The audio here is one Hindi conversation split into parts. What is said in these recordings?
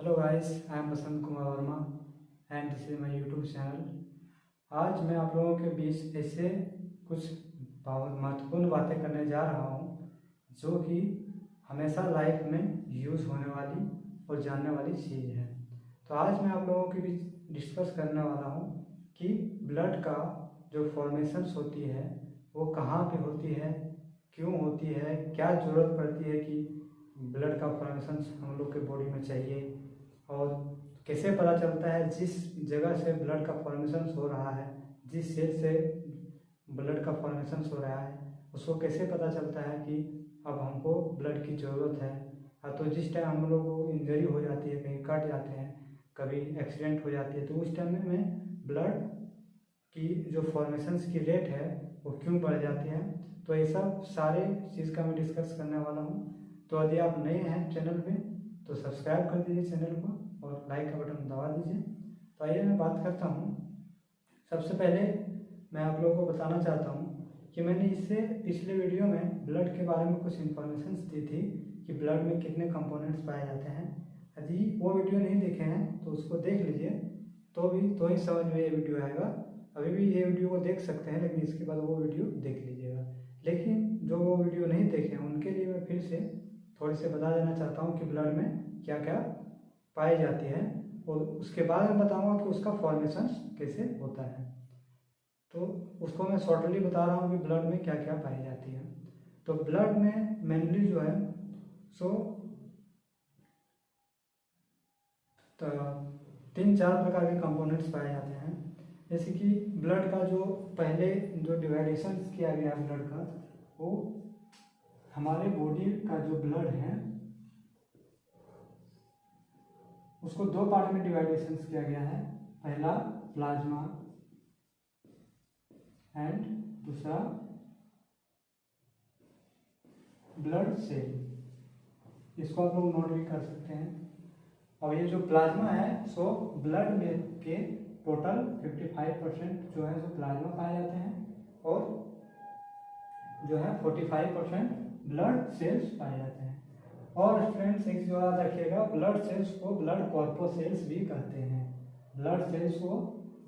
Hello guys, I am Basant Kumar Verma and this is my YouTube channel. आज मैं आप लोगों के बीच ऐसे कुछ बहुत महत्वपूर्ण बातें करने जा रहा हूँ जो कि हमेशा लाइफ में यूज़ होने वाली और जानने वाली चीज़ है। तो आज मैं आप लोगों के बीच डिस्कस करने वाला हूँ कि ब्लड का जो फॉर्मेशंस होती है वो कहाँ पे होती है, क्यों होती है, क्या ज़रूरत पड़ती है कि ब्लड का फॉर्मेशंस हम लोग के बॉडी में चाहिए, और कैसे पता चलता है जिस जगह से ब्लड का फॉर्मेशन हो रहा है, जिस सेल से ब्लड का फॉर्मेशन हो रहा है, उसको कैसे पता चलता है कि अब हमको ब्लड की ज़रूरत है। तो जिस टाइम हम लोग को इंजरी हो जाती है, कहीं कट जाते हैं, कभी एक्सीडेंट हो जाती है, तो उस टाइम में ब्लड की जो फॉर्मेशंस की रेट है वो क्यों बढ़ जाती है। तो ऐसा सारे चीज़ का मैं डिस्कस करने वाला हूँ। तो यदि आप नए हैं चैनल पे तो सब्सक्राइब कर दीजिए चैनल को और लाइक का बटन दबा दीजिए। तो आइए मैं बात करता हूँ। सबसे पहले मैं आप लोगों को बताना चाहता हूँ कि मैंने इससे पिछले वीडियो में ब्लड के बारे में कुछ इन्फॉर्मेशन दी थी कि ब्लड में कितने कंपोनेंट्स पाए जाते हैं। यदि वो वीडियो नहीं देखे हैं तो उसको देख लीजिए, तो ही समझ में ये वीडियो आएगा। अभी भी ये वीडियो को देख सकते हैं, लेकिन इसके बाद वो वीडियो देख लीजिएगा। लेकिन जो वो वीडियो नहीं देखे हैं उनके लिए मैं फिर से थोड़ी से बता देना चाहता हूँ कि ब्लड में क्या क्या पाई जाती है, और उसके बाद मैं बताऊँगा कि उसका फॉर्मेशन कैसे होता है। तो उसको मैं शॉर्टली बता रहा हूँ कि ब्लड में क्या क्या पाई जाती है। तो ब्लड में मेनली जो है तो 3-4 प्रकार के कंपोनेंट्स पाए जाते हैं। जैसे कि ब्लड का जो पहले जो डिवाइडेशन किया गया है ब्लड का, वो हमारे बॉडी का जो ब्लड है उसको 2 पार्ट में डिवाइडेशन किया गया है। पहला प्लाज्मा एंड दूसरा ब्लड सेल। इसको आप लोग नोट भी कर सकते हैं। और ये जो प्लाज्मा है सो ब्लड में के टोटल 55% जो है सो प्लाज्मा पाए जाते हैं, और जो है 45% ब्लड सेल्स पाए जाते हैं। और स्टूडेंट्स एक जो याद रखिएगा, ब्लड सेल्स को ब्लड कॉर्पोसेल्स भी कहते हैं। ब्लड सेल्स को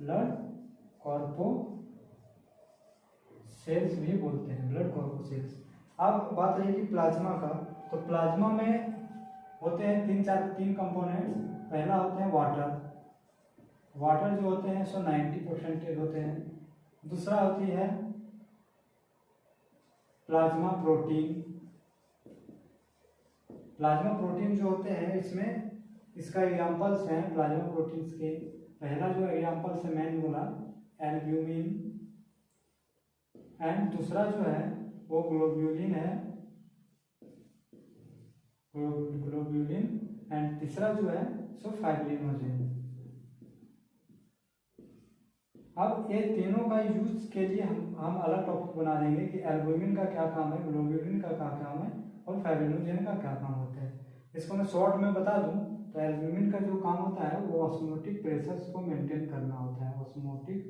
ब्लड कॉर्पो सेल्स भी बोलते हैं, ब्लड कॉर्पोसेल्स। अब बात रही कि प्लाज्मा का, तो प्लाज्मा में होते हैं 3 कंपोनेंट्स। पहला होते हैं वाटर जो होते हैं सो 90% होते हैं। दूसरा होती है प्लाज्मा प्रोटीन। प्लाज्मा प्रोटीन जो होते हैं इसमें इसका एग्जाम्पल्स हैं प्लाज्मा प्रोटीन्स के। पहला जो एग्जाम्पल्स है मैंने बोला एल्ब्यूमिन, एंड दूसरा जो है वो ग्लोब्यूलिन है, ग्लोब्यूलिन, एंड तीसरा जो है सो फाइब्रिनोजेन। अब ये तीनों का यूज के लिए हम अलग टॉपिक बना देंगे कि एल्ब्यूमिन का क्या काम है, ग्लोब्यूलिन का क्या काम है, और फाइब्रिनोजेन का क्या काम होता है। इसको मैं शॉर्ट में बता दूं तो एल्ब्यूमिन का जो काम होता है वो ऑस्मोटिक प्रेशर्स को मेंटेन करना होता है। ऑस्मोटिक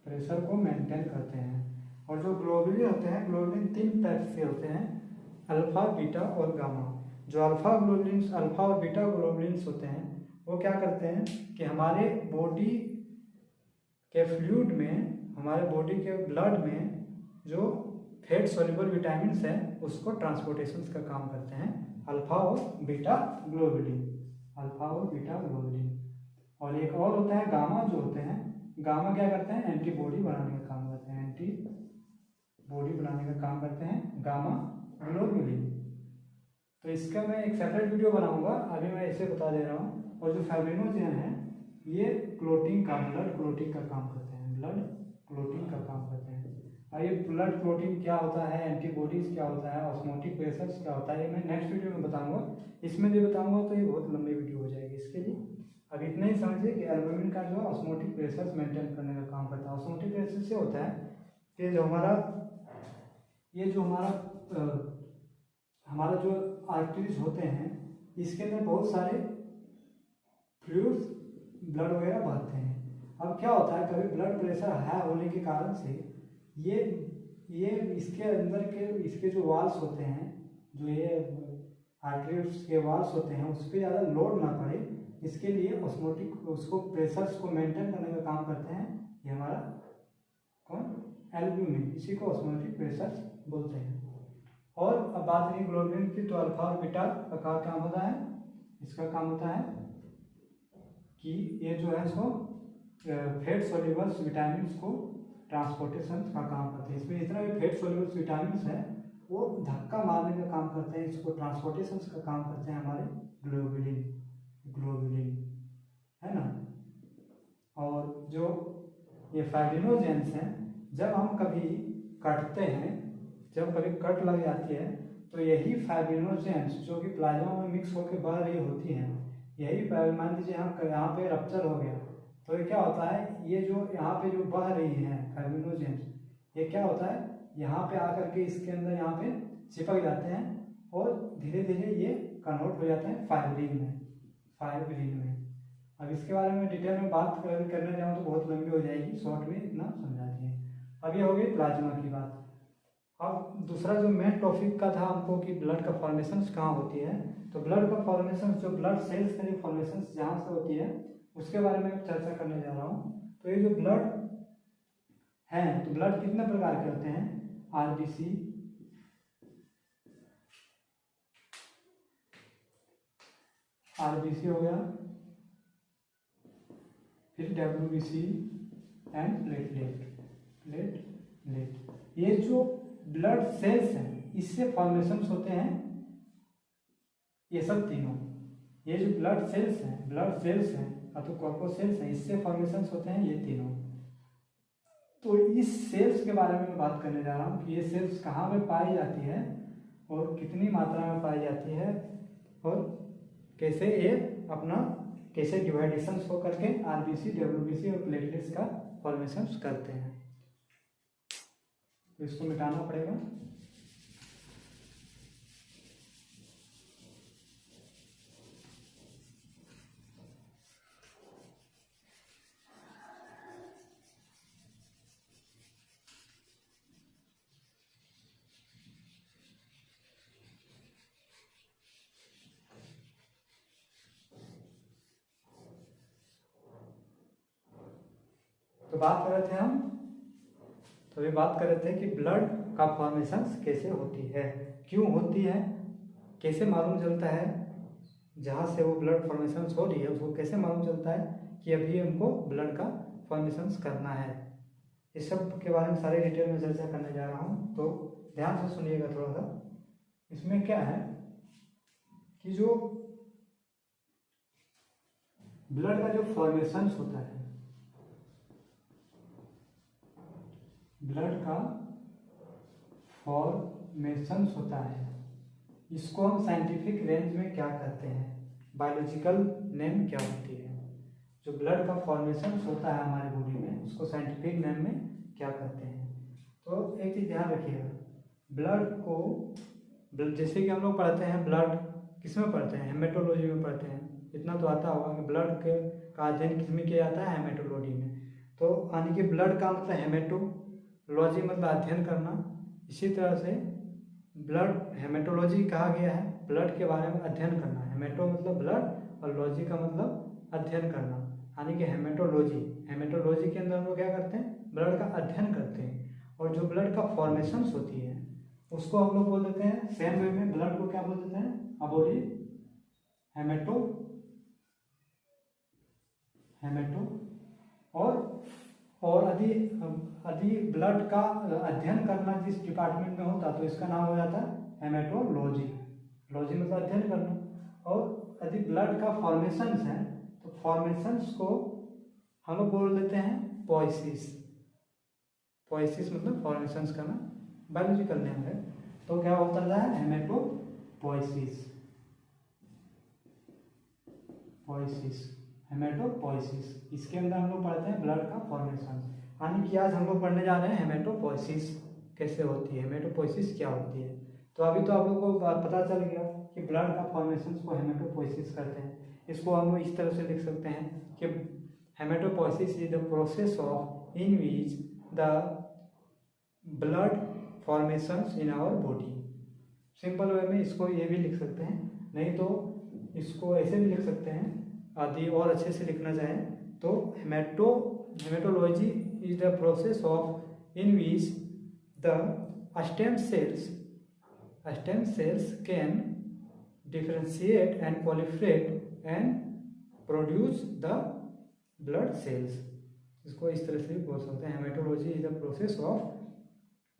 प्रेशर को मेंटेन करते हैं। और जो ग्लोबुलिन होते हैं, ग्लोबुलिन 3 टाइप के होते हैं, अल्फा, बीटा और गामा। जो अल्फा और बीटा ग्लोबुलिन्स होते हैं वो क्या करते हैं कि हमारे बॉडी के फ्लूइड में, हमारे बॉडी के ब्लड में जो फैट सोल्यूबल विटामिन्स हैं उसको ट्रांसपोर्टेशन का काम करते हैं, अल्फा और बीटा ग्लोबुलिन। अल्फा और बीटा ग्लोबुलिन। और एक और होता है गामा, जो होते हैं गामा क्या करते हैं, एंटीबॉडी बनाने का काम करते हैं, एंटीबॉडी बनाने का काम करते हैं गामा ग्लोबुलिन। तो इसका मैं एक सेपरेट वीडियो बनाऊंगा, अभी मैं इसे बता दे रहा हूँ। और जो फाइब्रिनोजेन है ये क्लोटिंग का, ब्लड क्लोटिंग का काम करते हैं, ब्लड क्लोटिंग का काम करते हैं। और ये ब्लड क्लोटिंग क्या होता है, एंटीबॉडीज क्या होता है, ऑस्मोटिक प्रेशर्स क्या होता है, ये मैं नेक्स्ट वीडियो में बताऊंगा। इसमें भी बताऊंगा तो ये बहुत लंबी वीडियो हो जाएगी। इसके लिए अब इतना ही समझिए कि एल्ब्यूमिन का जो ऑस्मोटिक प्रेशर्स मेंटेन करने का काम करता है। ऑस्मोटिक प्रेशर से होता है कि जो हमारा जो आर्टरीज होते हैं इसके अंदर बहुत सारे फ्लूइड्स, ब्लड वगैरह बहते हैं। अब क्या होता है, कभी ब्लड प्रेशर हाई होने के कारण से ये इसके अंदर के इसके जो वाल्स होते हैं जो ये आर्टरीज के वॉल्स होते हैं उस पर ज़्यादा लोड ना पड़े, इसके लिए ऑस्मोटिक उसको प्रेशर्स को मेंटेन करने का काम करते हैं ये हमारा कौन, एल्ब्यूमिन, इसी को ऑस्मोटिक प्रेशर्स बोलते हैं। और अब बात रही ग्लोबुलिन की, तो अल्फा और बीटा का काम होता है, इसका काम होता है कि ये जो है इसको फैट सोल्यूबल्स विटामिन को ट्रांसपोर्टेशन का काम करते हैं। इसमें जितना भी फैट सोल्यूबल्स विटामिन है वो धक्का मारने का काम करते हैं, इसको ट्रांसपोर्टेशन का काम करते हैं हमारे ग्लोबुलिन है ना। और जो ये फाइब्रिनोजेंस हैं, जब हम कभी कटते हैं, जब कभी कट लग जाती है तो यही फाइब्रिनोजेंस जो कि प्लाज्मा में मिक्स होकर बह रही होती हैं, यही मान लीजिए हम यहाँ पे रप्चर हो गया तो ये क्या होता है, ये जो यहाँ पे जो बह रही है फाइब्रिनोजेंस, ये क्या होता है यहाँ पे आकर के इसके अंदर यहाँ पे चिपक जाते हैं और धीरे धीरे ये कन्वर्ट हो जाते हैं फाइब्रिन में। अब इसके बारे में डिटेल में बात करने जाऊँ तो बहुत लंबी हो जाएगी, शॉर्ट में इतना समझा दिए। अब ये हो गई प्लाज्मा की बात। अब दूसरा जो मेन टॉपिक का था हमको कि ब्लड का फॉर्मेशन कहाँ होती है, तो ब्लड का फॉर्मेशन जो ब्लड सेल्स का जो फॉर्मेशन जहाँ से होती है उसके बारे में चर्चा करने जा रहा हूँ। तो ये जो ब्लड है, तो ब्लड कितने प्रकार के होते हैं, आरबीसी, हो गया, फिर डब्ल्यूबीसी एंड प्लेटलेट। ये जो ब्लड सेल्स हैं इससे फॉर्मेशंस होते हैं ये सब तीनों। ये जो ब्लड सेल्स हैं तो कॉर्पोसेल्स हैं, इससे फॉर्मेशंस होते हैं ये तीनों। तो इस सेल्स के बारे में मैं बात करने जा रहा हूँ कि ये सेल्स कहाँ पे पाई जाती है और कितनी मात्रा में पाई जाती है और कैसे ये अपना कैसे डिवाइडेशन हो करके आरबीसी, डब्ल्यूबीसी और प्लेटलेट्स का फॉर्मेशन करते हैं। तो इसको मिटाना पड़ेगा। तो बात कर रहे थे हम, तो ये बात कर रहे थे कि ब्लड का फॉर्मेशन कैसे होती है, क्यों होती है, कैसे मालूम चलता है, जहाँ से वो ब्लड फॉर्मेशन हो रही है उसको कैसे मालूम चलता है कि अभी हमको ब्लड का फॉर्मेशन करना है। इस सब के बारे में सारे डिटेल में चर्चा करने जा रहा हूँ, तो ध्यान से सुनिएगा थोड़ा सा। इसमें क्या है कि जो ब्लड का जो फॉर्मेशन होता है, ब्लड का फॉर्मेशन होता है, इसको हम साइंटिफिक रेंज में क्या कहते हैं, बायोलॉजिकल नेम क्या होती है। जो ब्लड का फॉर्मेशन होता है हमारे बॉडी में उसको साइंटिफिक नेम में क्या कहते हैं। तो एक चीज़ ध्यान रखिएगा, ब्लड को जैसे कि हम लोग पढ़ते हैं, ब्लड किस में पढ़ते हैं, हेमेटोलॉजी में पढ़ते हैं, इतना तो आता होगा कि ब्लड का अध्ययन किस में किया जाता है, हेमेटोलॉजी में। तो यानी कि ब्लड का मतलब हेमेटोलॉजी मतलब अध्ययन करना। इसी तरह से ब्लड हेमेटोलॉजी कहा गया है, ब्लड के बारे में अध्ययन करना। हेमेटो मतलब ब्लड और लॉजी का मतलब अध्ययन करना, यानी कि हेमेटोलॉजी के अंदर हम लोग क्या करते हैं, ब्लड का अध्ययन करते हैं। और जो ब्लड का फॉर्मेशन होती है उसको हम लोग बोल देते हैं, सेम वे में ब्लड को क्या बोल देते हैं, अबोली हेमेटो और यदि ब्लड का अध्ययन करना जिस डिपार्टमेंट में होता तो इसका नाम हो जाता है हेमेटोलॉजी। लॉजी मतलब अध्ययन करना। और यदि ब्लड का फॉर्मेशंस है तो फॉर्मेशंस को हम लोग बोल देते हैं पोइसिस मतलब फॉर्मेशंस करना, बायोलॉजिकल नेम है। तो क्या होता है, हेमेटोपोइसिस, हेमेटोपोइसिस। इसके अंदर हम लोग पढ़ते हैं ब्लड का फॉर्मेशन, यानी कि आज हम लोग पढ़ने जा रहे हैं हेमेटोपोइसिस कैसे होती है, हेमेटोपोइसिस क्या होती है। तो अभी तो आप लोगों को पता चल गया कि ब्लड का फॉर्मेशन को हेमेटोपोइसिस करते हैं। इसको हम लोग इस तरह से लिख सकते हैं कि hematopoiesis is the process of in which the blood formations in our body. Simple way में इसको ये भी लिख सकते हैं, नहीं तो इसको ऐसे भी लिख सकते हैं। आदि और अच्छे से लिखना चाहें तो haematology is the process of in which the stem cells can differentiate and proliferate and produce the blood cells. इसको इस तरह से भी बोल सकते हैं, haematology is the process of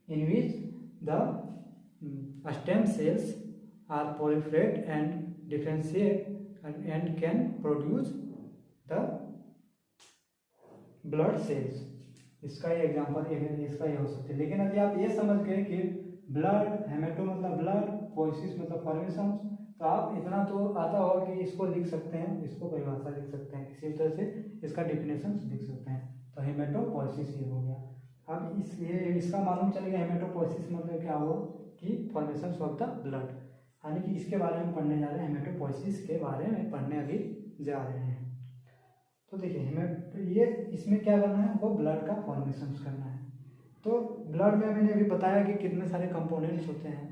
in which the stem cells are proliferate and differentiate and can produce the blood cells। इसका ये एग्जाम्पल इसका ये हो सकता है। लेकिन यदि आप ये समझ गए कि ब्लड, हेमेटो मतलब ब्लड, पोइसिस मतलब फॉर्मेशन, तो आप इतना तो आता होगा कि इसको लिख सकते हैं, इसको परिभाषा लिख सकते हैं, किसी तरह से इसका डिफिनेशन लिख सकते हैं। तो हेमेटोपोइसिस ये हो गया। अब इसका मालूम चल गया हेमेटोपोइसिस मतलब क्या हुआ कि फॉर्मेशन ऑफ द ब्लड, यानी कि इसके बारे में पढ़ने जा रहे हैं, हेमेटोपोइसिस के बारे में पढ़ने अभी जा रहे हैं। तो देखिए ये इसमें क्या करना है, हमको ब्लड का फॉर्मेशन करना है। तो ब्लड में मैंने अभी बताया कि कितने सारे कंपोनेंट्स होते हैं,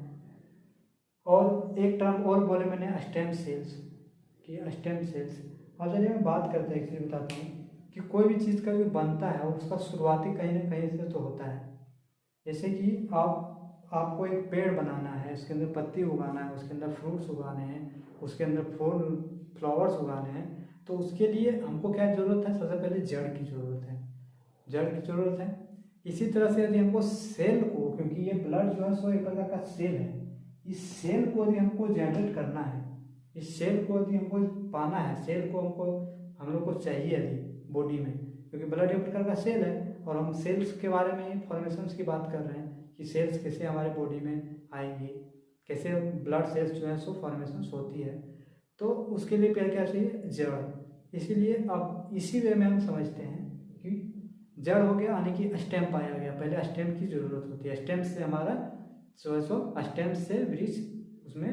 और एक टर्म और बोले मैंने स्टेम सेल्स कि स्टेम सेल्स। और चलिए मैं बात करते हैं, एक्चुअली बताता हूँ कि कोई भी चीज़ का जो बनता है उसका शुरुआती कहीं ना कहीं से तो होता है। जैसे कि आपको एक पेड़ बनाना है, उसके अंदर पत्ती उगाना है, उसके अंदर फ्रूट्स उगाने हैं, उसके अंदर फूल फ्लावर्स उगाने हैं, तो उसके लिए हमको क्या ज़रूरत है, सबसे पहले जड़ की ज़रूरत है, जड़ की ज़रूरत है। इसी तरह से यदि हमको सेल को, क्योंकि ये ब्लड जो है सो एक प्रकार का सेल है, इस सेल को यदि हमको जनरेट करना है, इस सेल को यदि हमको पाना है, सेल को हम लोग को चाहिए यदि बॉडी में, क्योंकि ब्लड एक प्रकार का सेल है और हम सेल्स के बारे में फॉर्मेशन की बात कर रहे हैं कि सेल्स कैसे हमारे बॉडी में आएंगे, कैसे ब्लड सेल्स जो है सो फॉर्मेशन होती है। तो उसके लिए पहले क्या चाहिए, जड़। इसीलिए अब इसी वे में हम समझते हैं कि जड़ हो गया, यानी कि स्टेम पाया गया। पहले स्टेम की ज़रूरत होती है, स्टेम से हमारा जो है सो स्टेम से वृक्ष उसमें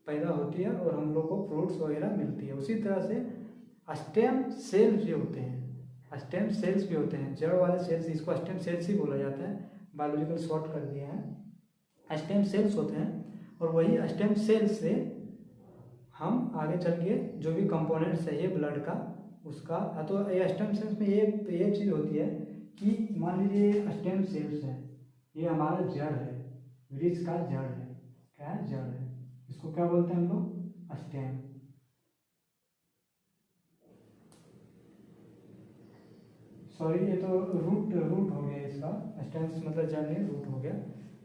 पैदा होती है और हम लोग को फ्रूट्स वगैरह मिलती है। उसी तरह से स्टेम सेल्स भी होते हैं, स्टेम सेल्स भी होते हैं, जड़ वाले सेल्स, इसको स्टेम सेल्स ही बोला जाता है, बायोलॉजिकल शॉर्ट कर दिया है। स्टेम सेल्स होते हैं और वही स्टेम सेल्स से हम आगे चल के जो भी कंपोनेंट्स है ये ब्लड का उसका, तो ये स्टेम सेल्स में ये चीज़ होती है कि मान लीजिए स्टेम सेल्स है, ये हमारा जड़ है, वृक्ष का जड़ है, क्या है, जड़ है, इसको क्या बोलते हैं हम लोग, स्टेम। सॉरी ये तो रूट हो गया इसका, स्टेम्स मतलब जड़ नहीं, रूट हो गया।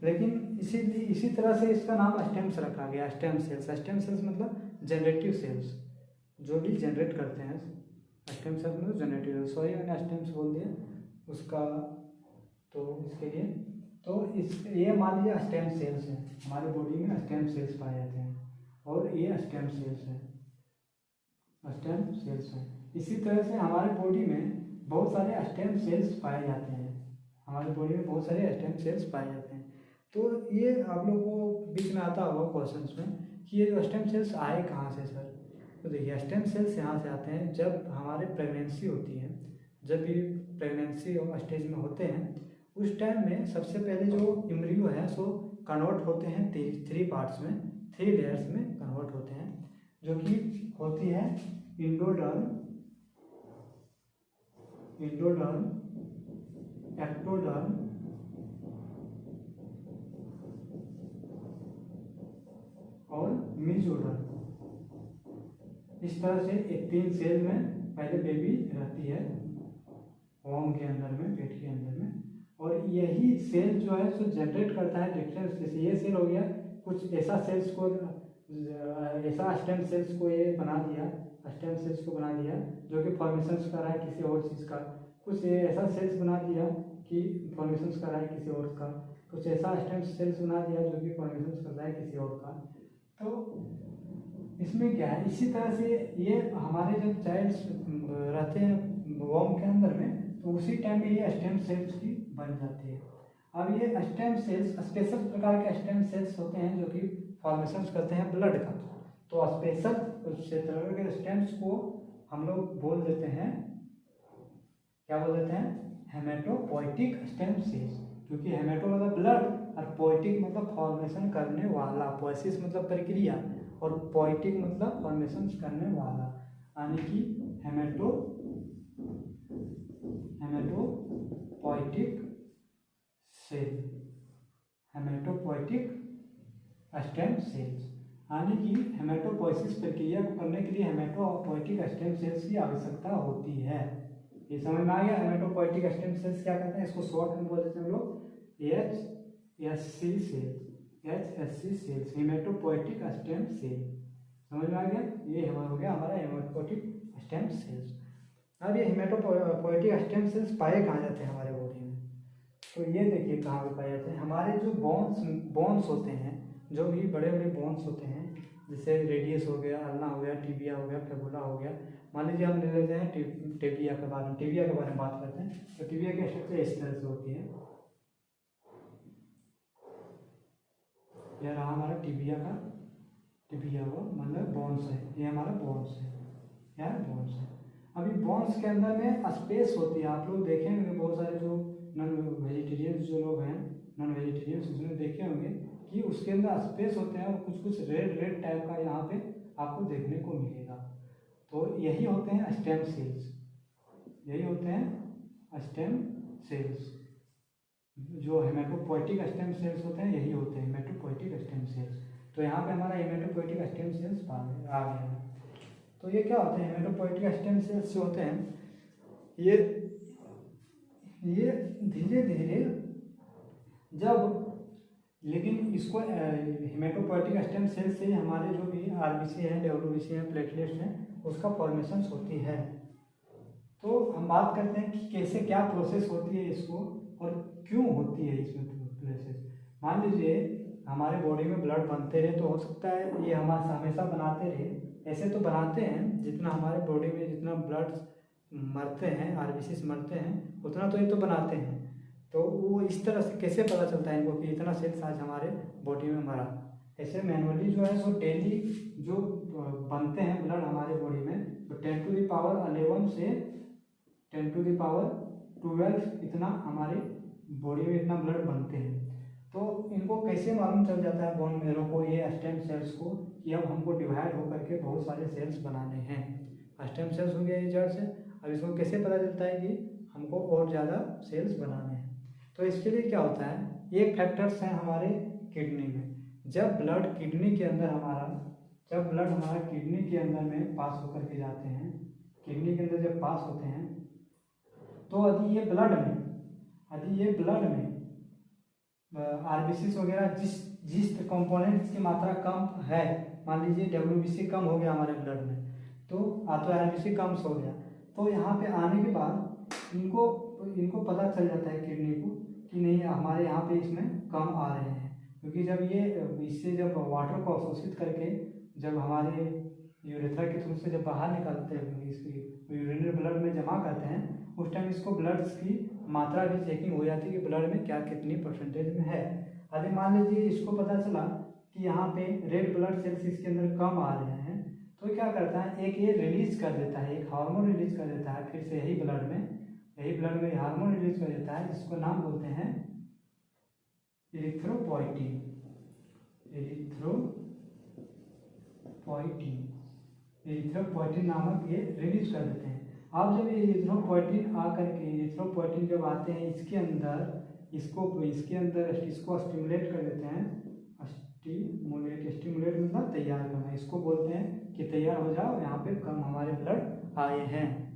लेकिन इसी तरह से इसका नाम स्टेम्स रखा गया, स्टेम सेल्स। स्टेम सेल्स मतलब जनरेटिव सेल्स, जो भी जनरेट करते हैं। स्टेम सेल्स मतलब जनरेटिव, सॉरी मैंने स्टेम्स बोल दिया उसका, तो इसके लिए तो ये मान लीजिए स्टेम सेल्स हैं, हमारे बॉडी में स्टेम सेल्स पाए जाते हैं और ये स्टेम सेल्स हैं, स्टेम सेल्स हैं। इसी तरह से हमारे बॉडी में बहुत सारे स्टेम सेल्स पाए जाते हैं, हमारे बॉडी में बहुत सारे स्टेम सेल्स पाए जाते हैं। तो ये आप लोगों को बीच में आता होगा क्वेश्चंस में कि ये जो स्टेम सेल्स आए कहाँ से सर। तो देखिए स्टेम सेल्स यहाँ से आते हैं जब हमारे प्रेगनेंसी होती है, जब भी प्रेगनेंसी स्टेज में होते हैं उस टाइम में सबसे पहले जो एम्ब्रियो है सो कन्वर्ट होते हैं थ्री पार्ट्स में, 3 लेयर्स में कन्वर्ट होते हैं, जो कि होती है इंडोडर्म, एक्टोडर्म और मेसोडर्म। इस तरह से एक 3 सेल में पहले बेबी रहती है वॉम के अंदर में, पेट के अंदर में, और यही सेल जो है सो जनरेट करता है डिफरेंस। जैसे ये सेल हो गया, कुछ ऐसा सेल्स को, ऐसा स्टेम सेल्स को ये बना दिया, स्टेम सेल्स को बना दिया जो कि फॉर्मेशन कर रहा है किसी और चीज़ का, कुछ ऐसा सेल्स बना दिया कि फॉर्मेशन कर रहा है किसी और का, कुछ ऐसा स्टेम सेल्स बना दिया जो कि फॉर्मेशन कर रहा है किसी और का। तो इसमें क्या है, इसी तरह से ये हमारे जब चाइल्ड रहते हैं वॉम के अंदर में, तो उसी टाइम में ये स्टेम सेल्स की बन जाती है। अब ये स्टेम सेल्स स्पेशल प्रकार के स्टेम सेल्स होते हैं जो कि फॉर्मेशन करते हैं ब्लड का। तो स्पेशल तरह के स्टेम्स को हम लोग बोल देते हैं, क्या बोल देते हैं, हेमेटोपोइटिक स्टेम सेल्स, क्योंकि हेमेटो मतलब ब्लड और पोएटिक मतलब फॉर्मेशन करने वाला, पोएसिस मतलब प्रक्रिया और पोएटिक मतलब फॉर्मेशन करने वाला, यानी कि haematopoietic cell, haematopoietic stem cells, यानी कि हेमेटोपोएसिस प्रक्रिया को करने के लिए हेमेटोपोएटिक स्टेम सेल्स की आवश्यकता होती है। ये समझ में आ गया। हेमेटोपोएटिक स्टेम सेल्स क्या कहते हैं, इसको शॉर्ट में बोल देते हैं हम लोग HSC cells, haematopoietic stem cell. समझ में आ गया, ये हो गया हमारा हेमेटोपोएटिक स्टेम सेल्स। अब ये हेमेटोपोएटिक स्टेम सेल्स पाए कहाँ जाते हैं हमारे बॉडी में, तो ये देखिए कहाँ पे पाए जाते हैं। हमारे जो बोन्स होते हैं, जो भी बड़े बड़े बोन्स होते हैं, जैसे रेडियस हो गया, अल्ना हो गया, टिबिया हो गया, फेबुला हो गया। मान लीजिए हम ले लेते हैं टिबिया के बारे में बात करते हैं। तो टिबिया की स्ट्रक्चर इस तरह से होती है। यह रहा हमारा टिबिया हुआ मतलब बोन्स है, ये हमारा बोन्स है, यार बोन्स है। अभी बोन्स के अंदर में स्पेस होती है, आप लोग देखे होंगे बहुत सारे जो नॉन वेजिटेरियंस जो लोग हैं, नॉन वेजिटेरियंस, उसमें देखे होंगे कि उसके अंदर स्पेस होते हैं और कुछ रेड टाइप का यहाँ पे आपको देखने को मिलेगा। तो यही होते हैं स्टेम सेल्स, जो हेमेटोपोएटिक स्टेम सेल्स होते हैं, यही होते हैं हेमेटोपोएटिक स्टेम सेल्स। तो यहाँ पे हमारा हेमेटोपोएटिक स्टेम सेल्स आ गया। तो ये क्या होते हैं, हेमेटोपोएटिक स्टेम सेल्स जो होते हैं, ये धीरे धीरे जब, लेकिन इसको हेमेटोपोएटिक स्टेम सेल से हमारे जो भी आरबीसी हैं, डब्ल्यूबीसी हैं, प्लेटलेट्स हैं, उसका फॉर्मेशन होती है। तो हम बात करते हैं कि कैसे क्या प्रोसेस होती है इसको और क्यों होती है इसमें प्रोसेस। मान लीजिए हमारे बॉडी में ब्लड बनते रहे, तो हो सकता है ये हमेशा बनाते रहे, ऐसे तो बनाते हैं, जितना हमारे बॉडी में जितना ब्लड मरते हैं, आरबीसी मरते हैं, उतना तो ये तो बनाते हैं। तो वो इस तरह से कैसे पता चलता है इनको कि इतना सेल्स आज हमारे बॉडी में मरा। ऐसे मैनुअली जो है सो डेली जो बनते हैं ब्लड हमारे बॉडी में, तो 10⁻11 से 10⁻12 इतना हमारी बॉडी में इतना ब्लड बनते हैं। तो इनको कैसे मालूम चल जाता है बोन मेरो को, ये स्टेम सेल्स को, कि अब हमको डिवाइड होकर के बहुत सारे सेल्स बनाने हैं। स्टेम सेल्स हो गया ये जड़ से। अब इसको कैसे पता चलता है कि हमको और ज़्यादा सेल्स बनाने हैं। तो इसके लिए क्या होता है, एक फैक्टर्स हैं हमारे किडनी में। जब ब्लड किडनी के अंदर हमारा किडनी के अंदर में पास होकर के जाते हैं, किडनी के अंदर जब पास होते हैं, तो यदि ये ब्लड में आरबीसी वगैरह जिस कंपोनेंट्स की मात्रा कम है, मान लीजिए डब्ल्यूबीसी कम हो गया हमारे ब्लड में, तो आरबीसी कम हो गया, तो यहाँ पे आने के बाद इनको पता चल जाता है किडनी को कि नहीं हमारे यहाँ पे इसमें कम आ रहे हैं। क्योंकि जब ये इससे जब वाटर को अवशोषित करके जब हमारे यूरेथ्रा के थ्रू से जब बाहर निकालते हैं, इसकी यूरिनरी ब्लड में जमा करते हैं, उस टाइम इसको ब्लड्स की मात्रा भी चेकिंग हो जाती है कि ब्लड में क्या कितनी परसेंटेज में है। अभी मान लीजिए इसको पता चला कि यहाँ पे रेड ब्लड सेल्स इसके अंदर कम आ रहे हैं, तो क्या करता है, एक ये रिलीज कर देता है, एक हार्मोन रिलीज कर देता है, फिर से यही ब्लड में हार्मोन रिलीज कर देता है, जिसको नाम बोलते हैं इरिथ्रोपोइटीन नामक ये रिलीज कर देते हैं। अब जब ये इरिथ्रोपोइटीन जब आते हैं इसके अंदर, इसको स्टिमुलेट कर देते हैं। स्टिमुलेट मतलब तैयार करना, इसको बोलते हैं कि तैयार हो जाओ, यहाँ पे कम हमारे ब्लड आए हैं।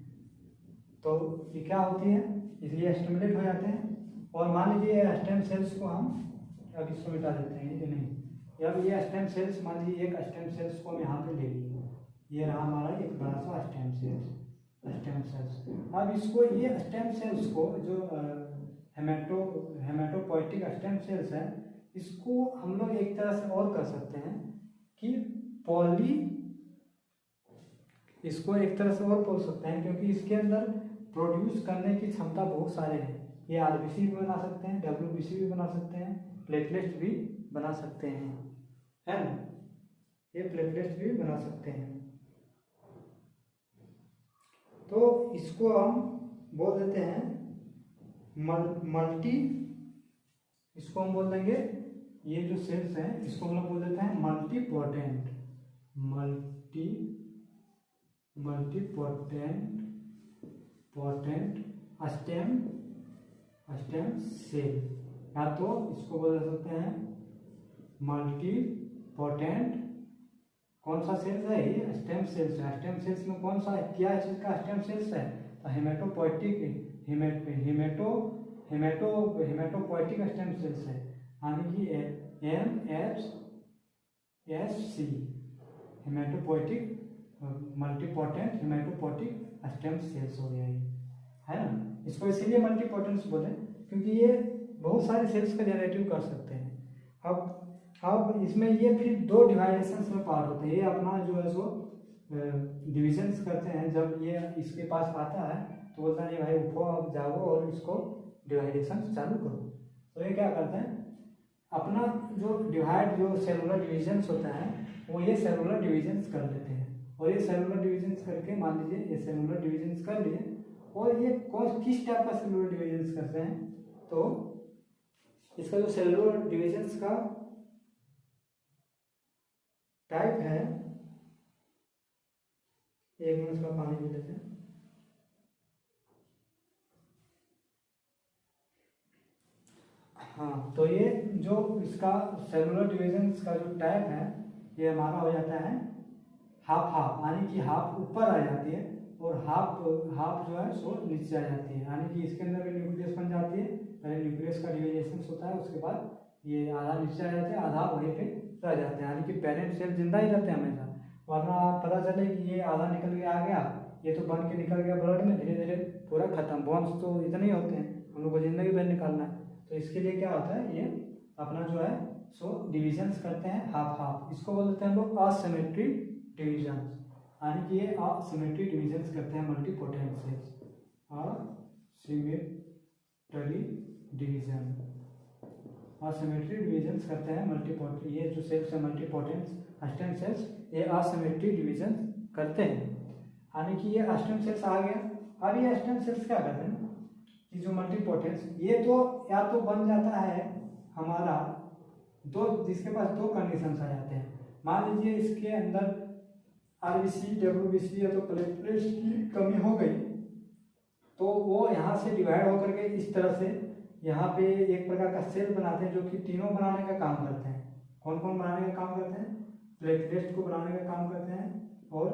तो ये क्या होती है, इसलिए स्टिमुलेट हो जाते हैं। और मान लीजिए स्टेम सेल्स को हम अब इसको मिटा देते हैं कि नहीं, अब ये स्टेम सेल्स, मान लीजिए एक स्टेम सेल्स को हम यहाँ पे ले लिए, ये रहा हमारा एक बड़ा सा स्टेम सेल्स। अब इसको ये स्टेम सेल्स को जो हेमेटोपोइटिक स्टेम सेल्स है, इसको हम लोग एक तरह से और कर सकते हैं कि इसको एक तरह से और बोल सकते हैं, क्योंकि इसके अंदर प्रोड्यूस करने की क्षमता बहुत सारे हैं। ये आरबीसी भी बना सकते हैं, डब्ल्यूबीसी भी बना सकते हैं, प्लेटलेट्स भी बना सकते हैं, है ना, ये प्लेटलेट्स भी बना सकते हैं। तो इसको हम बोल देते हैं मल्टी इसको हम बोल देंगे, ये जो सेल्स हैं इसको हम लोग बोल देते हैं मल्टीपोटेंट, पोटेंट स्टेम सेल, या तो इसको बोल सकते हैं मल्टीपोटेंट, कौन सा सेल्स है ये, स्टेम सेल्स है। स्टेम सेल्स में कौन सा है, क्या चीज का स्टेम सेल्स है, तो हेमेटोपोइटिक स्टेम सेल्स है, यानी कि MHSC, haematopoietic multipotent haematopoietic stem cells हो गया ये, है ना। इसको इसीलिए मल्टीपोटेंट्स बोले क्योंकि ये बहुत सारे सेल्स का जनरेटिव कर सकते हैं। अब इसमें ये फिर दो डिवाइडेशंस में पार्ट होते हैं। ये अपना जो है सो डिविजन्स करते हैं, जब ये इसके पास आता है तो बोलता है भाई उठो अब जाओ और इसको डिवाइडेशन चालू करो। तो ये क्या करते हैं, अपना जो सेलुलर डिविजन्स होता है वो ये सेलुलर डिविजन्स कर लेते हैं, और ये सेलुलर डिविजन्स करके मान लीजिए ये सेलुलर डिविजन्स कर लिए, और ये किस टाइप का सेलुलर डिविजन्स करते हैं, तो इसका जो सेलुलर डिविजन्स का टाइप है, एक मिनट का पानी पी लेते हैं। हाँ, तो ये जो इसका सेलुलर डिविजन्स का जो टाइप है ये हमारा हो जाता है हाफ, यानी कि हाफ ऊपर आ जाती है और हाफ जो है सो नीचे आ जाती है, यानी कि इसके अंदर भी न्यूक्लियस बन जाती है। पहले न्यूक्लियस का डिविजेशन होता है, उसके बाद ये आधा नीचे आ जाते हैं, आधा वहीं पे रह जाते हैं, यानी कि पेरेंट सेल जिंदा ही रहते हैं हमेशा। वरना पता चले कि ये आधा निकल के आ गया, ये तो बन के निकल गया ब्लड में, धीरे धीरे पूरा खत्म। बॉन्स तो इतने ही होते हैं, हम लोग को जिंदगी भर निकालना है, तो इसके लिए क्या होता है, ये अपना जो है सो डिविजन्स करते हैं हाफ। इसको बोलते हैं हम लोग असिमेट्री डिविजन्स, यानी कि ये असिमेट्री डिविजन्स करते हैं मल्टीपोटेंट सेल्स, असिमेट्री डिविजन्स करते हैं मल्टीपोटेंट, ये जो सेल्स है मल्टीपोटेंट स्टेम सेल्स, ये असिमेट्री डिविजन करते हैं, यानी कि ये स्टेम सेल्स आ गया। अब ये स्टेम सेल्स क्या करते हैं कि जो मल्टीपोटेंट्स, ये तो या तो बन जाता है हमारा जिसके पास दो कंडीशंस आ जाते हैं। मान लीजिए इसके अंदर आरबीसी, डब्ल्यूबीसी या तो प्लेटलेट्स की कमी हो गई, तो वो यहाँ से डिवाइड होकर के इस तरह से यहाँ पे एक प्रकार का सेल बनाते हैं जो कि तीनों बनाने का काम करते हैं। कौन कौन बनाने का काम करते हैं, प्लेटलेट्स को बनाने का काम करते हैं, और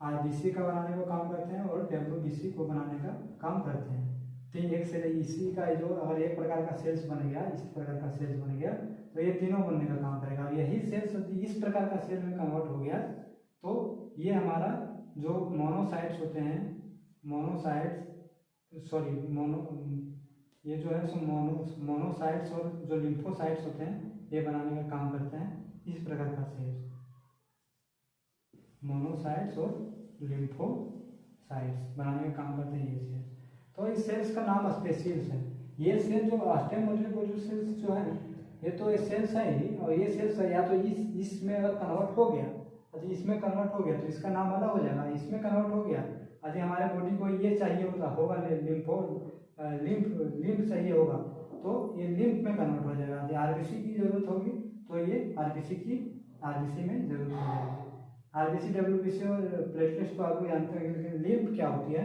आरबीसी का बनाने का काम करते हैं, और डब्ल्यूबीसी को बनाने का काम करते हैं। तो एक सेल इसी का जो अगर एक प्रकार का सेल्स बन गया, इस प्रकार का सेल्स बन गया, तो ये तीनों बनने का काम करेगा। यही सेल्स इस प्रकार का सेल में कन्वर्ट हो गया, तो ये हमारा जो मोनोसाइट्स होते हैं, ये जो है सो मोनोसाइट्स और जो लिम्फोसाइट्स होते हैं ये बनाने का काम करते हैं। इस प्रकार का सेल्स मोनोसाइट्स और लिम्फोसाइट्स बनाने का काम करते हैं ये सेल्स। तो इस सेल्स का नाम स्पेसील्स है। ये सेल जो स्टेम सेल्स जो है ये तो ये सेल्स है ही, और ये सेल्स या तो इसमें अगर कन्वर्ट हो गया, अच्छा इसमें कन्वर्ट हो गया तो इसका नाम अलग हो जाएगा। इसमें कन्वर्ट हो गया, अच्छा हमारे बॉडी को ये चाहिए होगा लिम्फ चाहिए होगा, तो ये लिम्फ में कन्वर्ट हो जाएगा। यदि आरबीसी की जरूरत होगी तो ये आरबीसी में जरूरत हो जाएगी। आरबीसी, डब्ल्यूबीसी और प्लेटलेट्स को आप जानते हैं, लेकिन लिम्फ क्या होती है,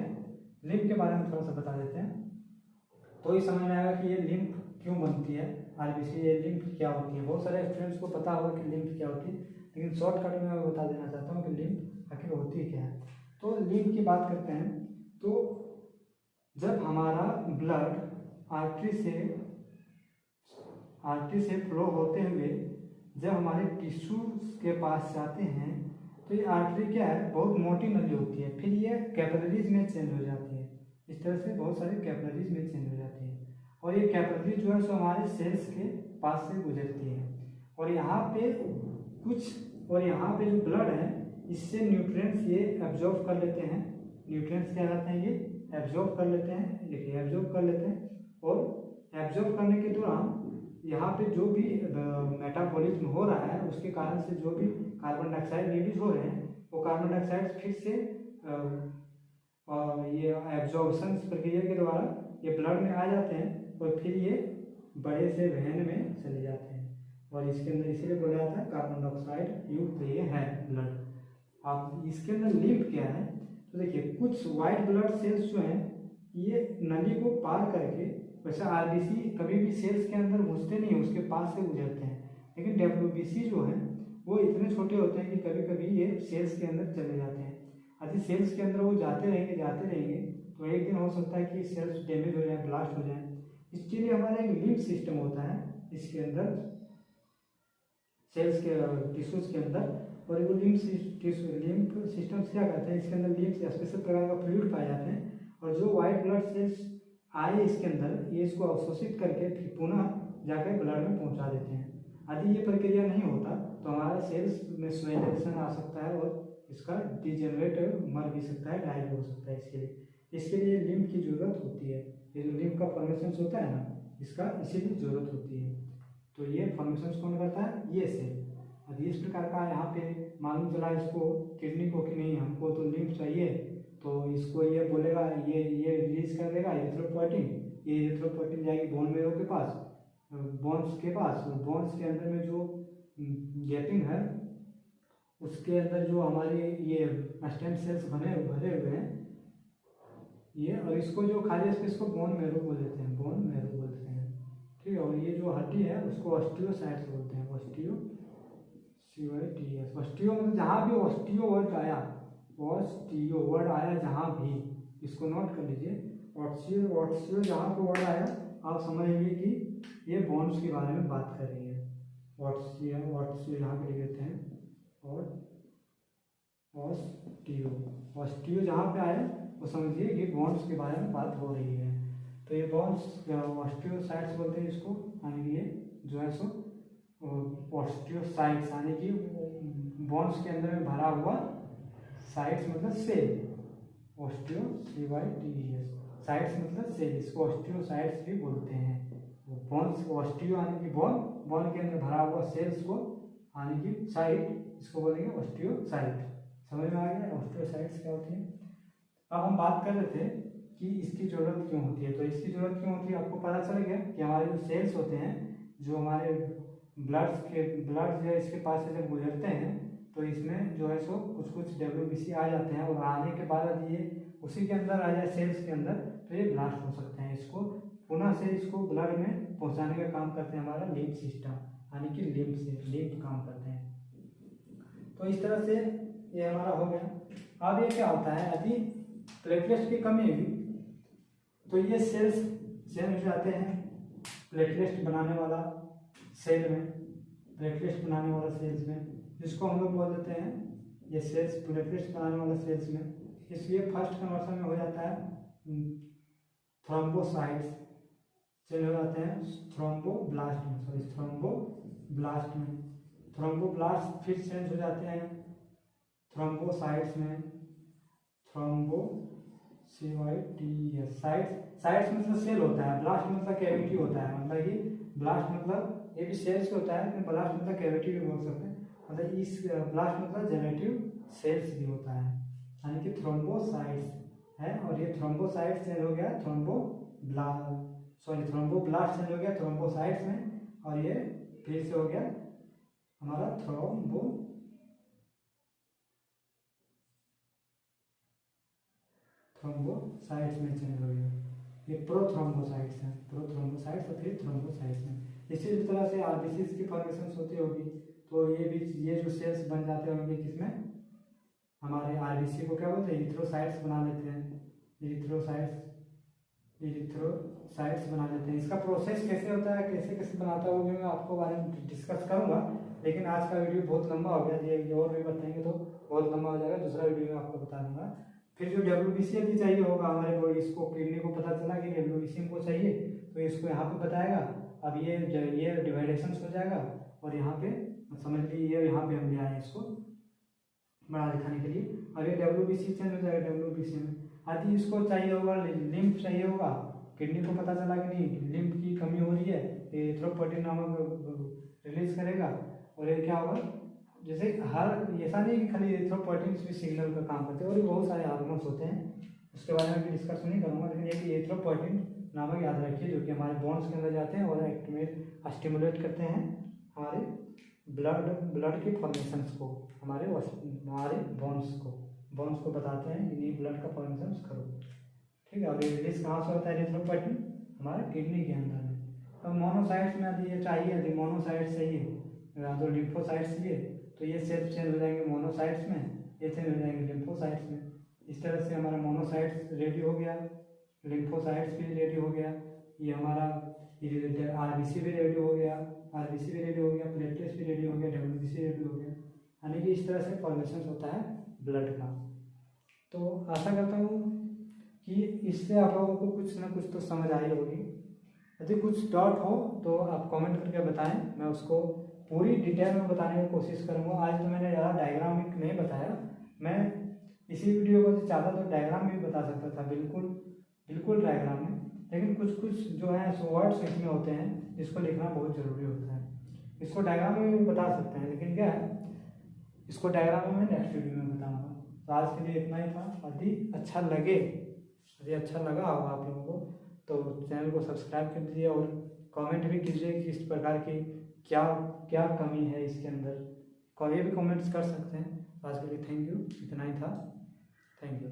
लिम्फ के बारे में थोड़ा सा बता देते हैं, तो ये समझ में आएगा कि ये लिम्फ क्यों बनती है, आरबीसी ये लिम्फ क्या होती है। बहुत सारे स्टूडेंट्स को पता होगा कि लिम्फ क्या होती है, लेकिन शॉर्टकट में मैं बता देना चाहता हूँ कि लिम्फ आखिर होती क्या है। तो लिम्फ की बात करते हैं, तो जब हमारा ब्लड आर्टरी से फ्लो होते हुए जब हमारे टिश्यूज के पास जाते हैं, तो ये आर्टरी क्या है, बहुत मोटी नली होती है, फिर ये कैपिलरीज में चेंज हो जाती है। इस तरह से बहुत सारी कैपिलरीज में चेंज हो जाती है, और ये कैपिलरी जो है सो हमारे सेल्स के पास से गुजरती है, और यहाँ पे जो ब्लड है इससे न्यूट्रिएंट्स ये एब्जॉर्ब कर लेते हैं। न्यूट्रिएंट्स क्या कहते हैं, ये एब्जॉर्ब कर लेते हैं, देखिए एब्जॉर्ब कर लेते हैं, और एब्जॉर्ब करने के दौरान यहाँ पे जो भी मेटाबॉलिज्म हो रहा है उसके कारण से जो भी कार्बन डाइऑक्साइड रिलीज हो रहे हैं, वो कार्बन डाइऑक्साइड फिर से ये एब्जॉर्प्शन प्रक्रिया के द्वारा ये ब्लड में आ जाते हैं, और फिर ये बड़े से वेन में चले जाते हैं और इसके अंदर इसीलिए बोला जाता है कार्बन डाइऑक्साइड युक्त ये है ब्लड। अब इसके अंदर लिम्फ क्या है, तो देखिए कुछ वाइट ब्लड सेल्स जो हैं ये नली को पार करके, वैसे आरबीसी कभी भी सेल्स के अंदर घुसते नहीं, उसके पास से गुजरते हैं, लेकिन डब्ल्यूबीसी जो है वो इतने छोटे होते हैं कि कभी कभी ये सेल्स के अंदर चले जाते हैं। यदि सेल्स के अंदर वो जाते रहेंगे तो एक दिन हो सकता है कि सेल्स डैमेज हो जाए, ब्लास्ट हो जाए। इसके लिए हमारा एक लिम्फ सिस्टम होता है इसके अंदर, सेल्स के टिश्यूज के अंदर, और वो लिम्फ सिस्टम क्या कहते हैं, इसके अंदर लिम्फ स्पेशल प्रकार का फ्लूइड पाए जाते हैं और जो वाइट ब्लड सेल्स आए इसके अंदर ये इसको अवशोषित करके फिर पुनः जाकर ब्लड में पहुंचा देते हैं। यदि ये प्रक्रिया नहीं होता तो हमारा सेल्स में स्वेलेशन आ सकता है और इसका डिजेनरेट मर भी सकता है, डाई भी हो सकता है। इसके लिए लिम्फ की जरूरत होती है। ये जो लिम्फ का फॉर्मेशन होता है ना, इसका इसीलिए जरूरत होती है। तो ये फॉर्मेशन कौन करता है, ये सेल। यदि इस प्रकार का यहाँ पे मालूम चला इसको किडनी को कि नहीं हमको तो लिम्फ चाहिए, तो इसको ये बोलेगा, ये रिलीज कर देगा एरिथ्रोपोएटिन, ये एरिथ्रोपोएटिन जाएगी बोन मेरो के पास, बोन्स के पास, और बोन्स के अंदर में जो गैपिंग है उसके अंदर जो हमारे ये स्टेम सेल्स भरे हुए हैं ये, और इसको जो खाली स्पेस को बोन मेरो बोल देते हैं, बोन मेरो बोलते हैं, ठीक है। और ये जो हड्डी है उसको ऑस्टियोसाइट्स बोलते हैं, ऑस्टियो ऑस्टियो मतलब जहाँ भी ऑस्टियो वर्ड आया, ऑस्टियो वर्ड आया जहाँ भी, इसको नोट कर लीजिए, ऑस्टियो जहाँ पे वर्ड आया आप समझ लीजिए कि ये बोन्स के बारे में बात कर रही है। ऑस्टियो यहाँ पे लिख देते हैं, और ऑस्टियो जहाँ पे आया वो समझिए कि बोन्स के बारे में बात हो रही है। तो ये बोन्स ऑस्टियोसाइट्स बोलते हैं इसको, यानी ये जो है सो ऑस्टियोसाइट्स यानी कि बोन्स के अंदर में भरा हुआ, साइट्स मतलब सेल, साइट्स मतलब सेल, इसको ऑस्टियोसाइट्स भी बोलते हैं। बोन्स ऑस्टियो यानी कि बोन के अंदर भरा हुआ सेल्स को यानी कि साइट, इसको बोलेंगे ऑस्टियोसाइट। समझ में आ गया ऑस्टियोसाइट्स क्या होती है। अब हम बात कर रहे थे कि इसकी ज़रूरत क्यों होती है, तो इसकी ज़रूरत क्यों होती है आपको पता चल गया कि हमारे जो सेल्स होते हैं जो हमारे ब्लड जो है इसके पास से जब गुजरते हैं तो इसमें जो है सो कुछ डब्ल्यूबीसी आ जाते हैं, और आने के बाद ये उसी के अंदर आ जाए सेल्स के अंदर तो ये ब्लास्ट हो सकते हैं। इसको पुनः से इसको ब्लड में पहुंचाने का काम करते हैं हमारा लिम्फ सिस्टम, यानी कि लिम्फ काम करते हैं। तो इस तरह से ये हमारा हो गया। अब ये क्या होता है, यदि प्लेटलेट्स की कमी हुई तो ये सेल्स चेंज हो जाते हैं प्लेटलेट्स बनाने वाला सेल में, प्लेटलेट्स बनाने वाला सेल्स में, जिसको हम लोग बोल देते हैं ये सेल्स प्लेटलेट्स बनाने वाला सेल्स में। इसलिए फर्स्ट कन्वर्सन में हो जाता है थ्रोम्बोसाइट्स चेंज हो जाते हैं थ्रोम्बोब्लास्ट में, थ्रोम्बोब्लास्ट फिर चेंज हो जाते हैं थ्रोम्बोसाइट्स में, साइट्स मतलब सेल होता है, ब्लास्ट मतलब कैविटी होता है, मतलब कि ब्लास्ट मतलब ये भी सेल्स होता है, लेकिन ब्लास्ट मतलब कैविटी भी बोल सकते हैं, मतलब इस ब्लास्ट मतलब जेनेटिव सेल्स भी होता है, यानी कि थ्रोम्बोसाइट्स है। और ये थ्रोम्बोसाइट्स चेंज हो गया थ्रोम्बोब्लास्ट चेंज हो गया थ्रोम्बोसाइट्स में, और ये फिर से हो गया हमारा थ्रोम्बोसाइट्स में चेंज हो गया। ये प्रोथ्रोम्बोसाइट्स हैं, प्रोथ्रोम्बोसाइट्स और फिर थ्रोम्बोसाइट्स हैं। इसी तरह से आरबीसीज की फॉर्मेशन होती होगी, तो ये जो सेल्स बन जाते होंगे किसमें, हमारे आरबीसी को क्या बोलते हैं, इरिथ्रोसाइट्स बना लेते हैं, इरिथ्रोसाइट्स बना लेते हैं। इसका प्रोसेस कैसे होता है, कैसे बनाता है वो मैं आपको बारे में डिस्कस करूंगा, लेकिन आज का वीडियो बहुत लंबा हो गया, ये और भी बताएंगे तो बहुत लंबा हो जाएगा, दूसरा वीडियो में आपको बता दूंगा। फिर जो डब्ल्यूबीसी यदि चाहिए होगा हमारे बॉडी, इसको किडनी को पता चला कि डब्ल्यूबीसी हमको चाहिए तो इसको यहाँ पे बताएगा। अब ये डिवाइडेशन हो जाएगा, और यहाँ पे समझ लीजिए यहाँ पे हम ले आए इसको बड़ा दिखाने के लिए। अब ये डब्ल्यूबीसी चेंज हो जाएगा, डब्ल्यूबीसी में यदि इसको चाहिए होगा लिम्फ चाहिए होगा, किडनी को पता चला कि नहीं लिम्फ की कमी हो रही है, एरिथ्रोपोएटिन नामक रिलीज करेगा, और ये क्या होगा, जैसे हर ऐसा नहीं कि खाली एरिथ्रोपोएटिन भी सिग्नल का काम करते हैं, और भी बहुत सारे हार्मोन्स होते हैं, उसके बारे में भी डिस्कस नहीं करूँगा, लेकिन एक एरिथ्रोपोएटिन नामक याद रखिए, जो कि हमारे बोन्स के अंदर जाते हैं और एक्टिवेट स्टिमुलेट करते हैं हमारे ब्लड के फॉर्मेशंस को, हमारे बोन्स को बताते हैं इन्हीं ब्लड का फॉर्मेशन करो। ठीक है। अब ये रिलीज कहाँ से होता है एरिथ्रोपोएटिन? हमारे किडनी के अंदर है। अब मोनोसाइट्स में यदि ये चाहिए, यदि मोनोसाइट्स चाहिए तो लिम्फोसाइट्स चाहिए, तो ये सेल्फ चेंज हो जाएंगे मोनोसाइट्स में, ये चेंज हो जाएंगे लिम्फोसाइट्स में। इस तरह से हमारा मोनोसाइट्स रेडी हो गया, लिम्फोसाइट्स भी रेडी हो गया, ये हमारा आरबीसी भी रेडी हो गया, प्लेटलेट्स भी रेडी हो गया, डब्ल्यूबीसी रेडी हो गया। यानी कि इस तरह से फॉर्मेशन होता है ब्लड का। तो आशा करता हूँ कि इससे आप लोगों को कुछ ना कुछ तो समझ आई होगी। यदि कुछ डाउट हो तो आप कमेंट करके बताएं, मैं उसको पूरी डिटेल में बताने की कोशिश करूँगा। आज तो मैंने ज़्यादा डायग्रामिक नहीं बताया, मैं इसी वीडियो को चाहता तो डायग्राम भी बता सकता था, बिल्कुल डायग्राम में, लेकिन कुछ जो है सो वर्ड्स इसमें होते हैं जिसको लिखना बहुत ज़रूरी होता है। इसको डायग्राम में भी बता सकते हैं, लेकिन क्या है, इसको डायग्राम में मैं नेक्स्ट वीडियो में बताऊँगा। तो आज के लिए इतना ही था। यदि अच्छा लगा होगा आप लोगों को तो चैनल को सब्सक्राइब कर दीजिए और कमेंट भी कीजिए कि इस प्रकार की क्या कमी है इसके अंदर, कोई भी कमेंट्स कर सकते हैं। आज के लिए थैंक यू, इतना ही था। Thank you.